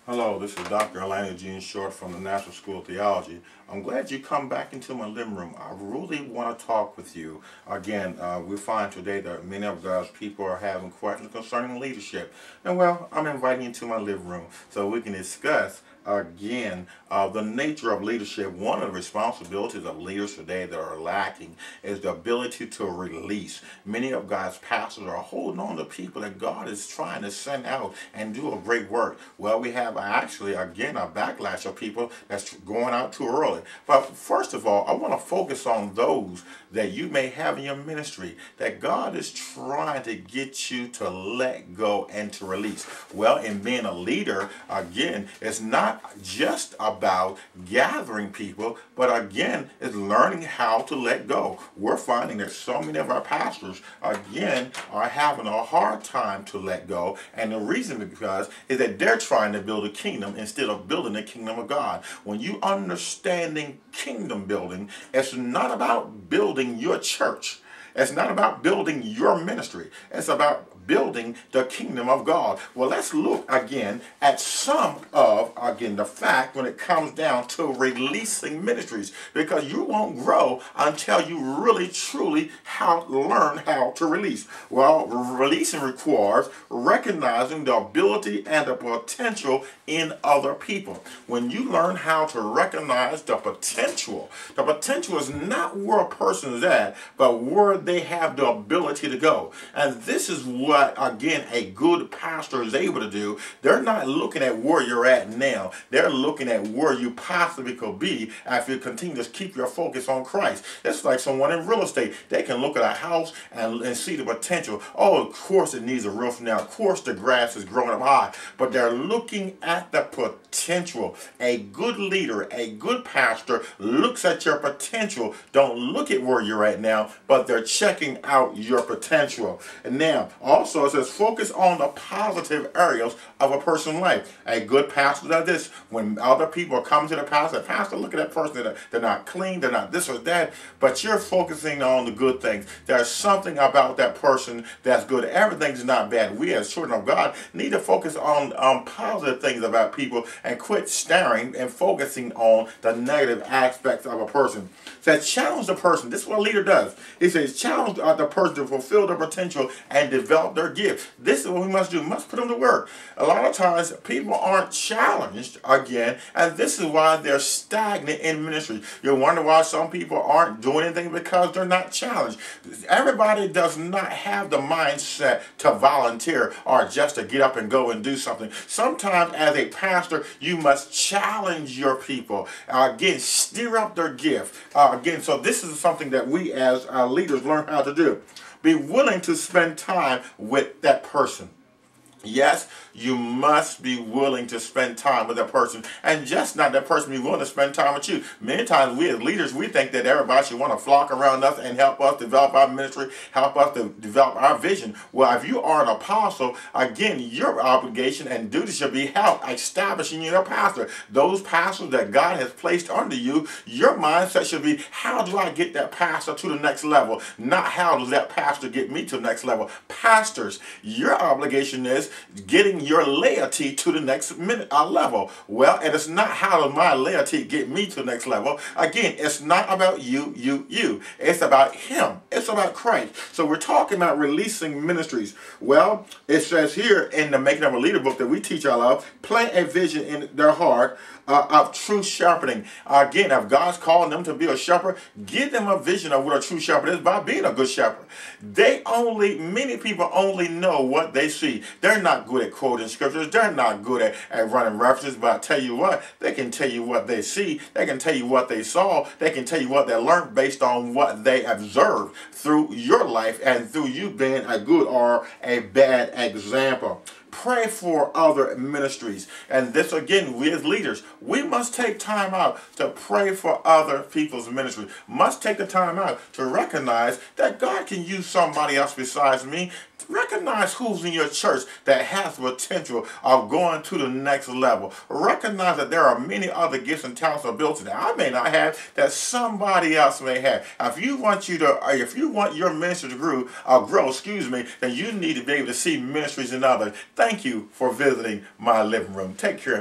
Hello, this is Dr. Elena Jean Short from the National School of Theology. I'm glad you come back into my living room. I really want to talk with you. Again, we find today that many of God's people are having questions concerning leadership. And well, I'm inviting you to my living room so we can discuss again the nature of leadership. One of the responsibilities of leaders today that are lacking is the ability to release. Many of God's pastors are holding on to people that God is trying to send out and do a great work. Well, we have actually again a backlash of people that's going out too early. But first of all, I want to focus on those that you may have in your ministry that God is trying to get you to let go and to release. Well, in being a leader, again, it's not just about gathering people, but again, it's learning how to let go. We're finding that so many of our pastors, again, are having a hard time to let go. And the reason is that they're trying to build a kingdom instead of building the kingdom of God. When you understanding kingdom building, it's not about building your church. It's not about building your ministry. It's about building the kingdom of God. Well, let's look again at some of, the fact when it comes down to releasing ministries, because you won't grow until you really truly learn how to release. Well, releasing requires recognizing the ability and the potential in other people. When you learn how to recognize the potential is not where a person is at, but where they have the ability to go. And this is what, again, a good pastor is able to do. They're not looking at where you're at now. They're looking at where you possibly could be if you continue to keep your focus on Christ. It's like someone in real estate. They can look at a house and see the potential. Oh, of course it needs a roof now. Of course the grass is growing up high. But they're looking at the potential. A good leader, a good pastor looks at your potential. Don't look at where you're at now, but they're checking out your potential. And now, also it says focus on the positive areas of a person's life. A good pastor does this. When other people come to the pastor, look at that person. They're not clean, they're not this or that, but you're focusing on the good things. There's something about that person that's good. Everything's not bad. We as children of God need to focus on positive things about people and quit staring and focusing on the negative aspects of a person. It says challenge the person. This is what a leader does. He says challenge the person to fulfill their potential and develop their gift. This is what we must do. We must put them to work. A lot of times people aren't challenged again, and this is why they're stagnant in ministry. You wonder why some people aren't doing anything, because they're not challenged. Everybody does not have the mindset to volunteer or just to get up and go and do something. Sometimes as a pastor, you must challenge your people. Again, stir up their gift. Again, so this is something that we as leaders learn how to do. Be willing to spend time with that person. Yes, you must be willing to spend time with that person, and just not that person be willing to spend time with you. Many times we as leaders, we think that everybody should want to flock around us and help us develop our ministry, help us to develop our vision. Well, if you are an apostle, again, your obligation and duty should be help establishing your pastor. Those pastors that God has placed under you, your mindset should be, how do I get that pastor to the next level? Not how does that pastor get me to the next level. Pastors, your obligation is getting your laity to the next level. Well, and it's not how does my laity get me to the next level. Again, it's not about you. It's about him. It's about Christ. So we're talking about releasing ministries. Well, it says here in the Making of a Leader book that we teach all of, plant a vision in their heart of true shepherding. Again, if God's calling them to be a shepherd, give them a vision of what a true shepherd is by being a good shepherd. Many people only know what they see. They're not good at quoting scriptures. They're not good at running references, but I tell you what, they can tell you what they see. They can tell you what they saw. They can tell you what they learned based on what they observed through your life and through you being a good or a bad example. Pray for other ministries. And this again, we as leaders, we must take time out to pray for other people's ministry. Must take the time out to recognize that God can use somebody else besides me. Recognize who's in your church that has the potential of going to the next level. Recognize that there are many other gifts and talents or abilities that I may not have that somebody else may have. If you want your ministry to grow, then you need to be able to see ministries in others. Thank you for visiting my living room. Take care.